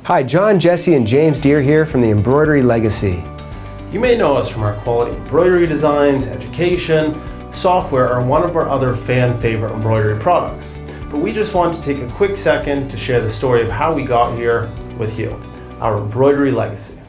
Hi, John, Jesse, and James Deer here from the Embroidery Legacy. You may know us from our quality embroidery designs, education, software, or one of our other fan favorite embroidery products. But we just want to take a quick second to share the story of how we got here with you, our embroidery legacy.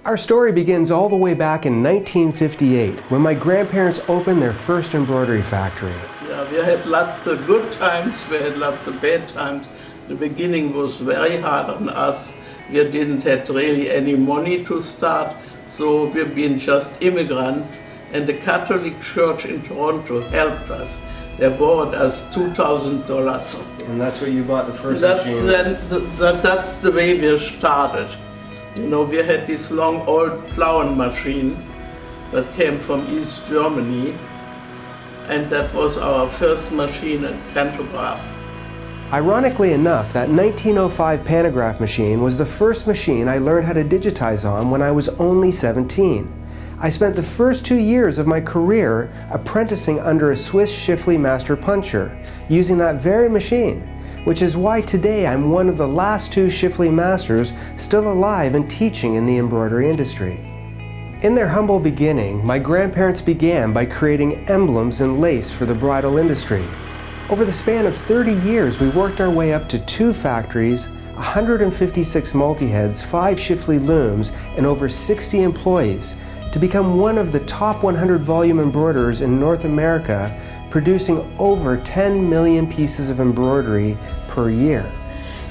Our story begins all the way back in 1958 when my grandparents opened their first embroidery factory. Yeah, we had lots of good times, we had lots of bad times. The beginning was very hard on us. We didn't have really any money to start, so we've been just immigrants, and the Catholic Church in Toronto helped us. They bought us $2,000. And that's where you bought the first machine? That's the way we started. You know, we had this long old plowing machine that came from East Germany, and that was our first machine and pantograph. Ironically enough, that 1905 pantograph machine was the first machine I learned how to digitize on when I was only 17. I spent the first 2 years of my career apprenticing under a Swiss Schiffli master puncher, using that very machine, which is why today I'm one of the last 2 Schiffli masters still alive and teaching in the embroidery industry. In their humble beginning, my grandparents began by creating emblems and lace for the bridal industry. Over the span of 30 years, we worked our way up to 2 factories, 156 multi-heads, 5 Schiffli Looms, and over 60 employees to become one of the top 100 volume embroiderers in North America, producing over 10 million pieces of embroidery per year.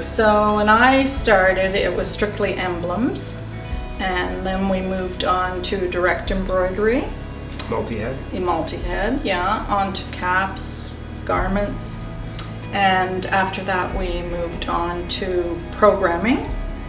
So when I started, it was strictly emblems, and then we moved on to direct embroidery. Multi-head? Multi-head, yeah, onto caps, garments, and after that we moved on to programming.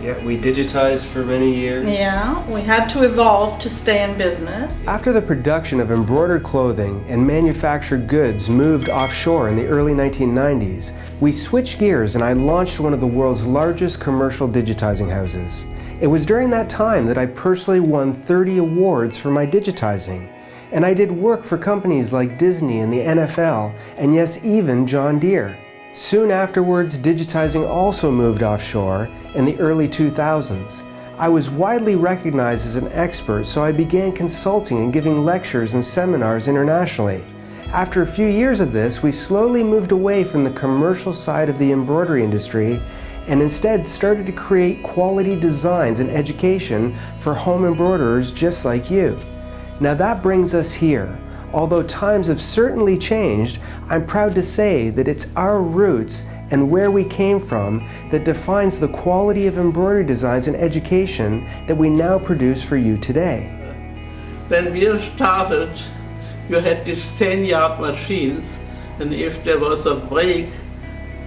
Yeah, we digitized for many years. Yeah, we had to evolve to stay in business. After the production of embroidered clothing and manufactured goods moved offshore in the early 1990s, we switched gears and I launched one of the world's largest commercial digitizing houses. It was during that time that I personally won 30 awards for my digitizing. And I did work for companies like Disney and the NFL, and yes, even John Deere. Soon afterwards, digitizing also moved offshore in the early 2000s. I was widely recognized as an expert, so I began consulting and giving lectures and seminars internationally. After a few years of this, we slowly moved away from the commercial side of the embroidery industry and instead started to create quality designs and education for home embroiderers just like you. Now that brings us here. Although times have certainly changed, I'm proud to say that it's our roots and where we came from that defines the quality of embroidery designs and education that we now produce for you today. When we started, you had these 10-yard machines, and if there was a break,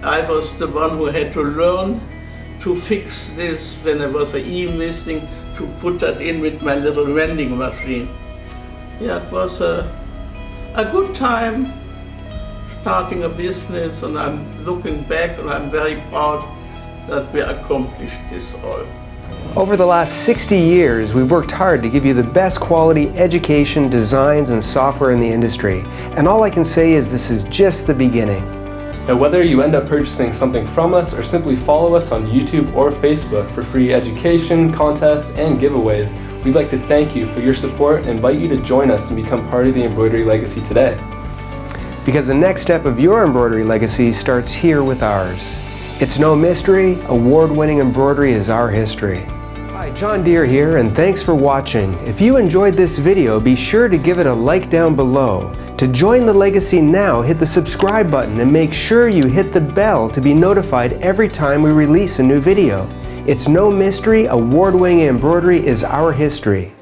I was the one who had to learn to fix this when there was an E missing, to put that in with my little vending machine. Yeah, it was a good time starting a business, and I'm looking back and I'm very proud that we accomplished this all. Over the last 60 years, we've worked hard to give you the best quality education, designs, and software in the industry. And all I can say is this is just the beginning. Now, whether you end up purchasing something from us or simply follow us on YouTube or Facebook for free education, contests, and giveaways, we'd like to thank you for your support and invite you to join us and become part of the Embroidery Legacy today. Because the next step of your embroidery legacy starts here with ours. It's no mystery, award-winning embroidery is our history. Hi, John Deere here, and thanks for watching. If you enjoyed this video, be sure to give it a like down below. To join the legacy now, hit the subscribe button and make sure you hit the bell to be notified every time we release a new video. It's no mystery, award-winning embroidery is our history.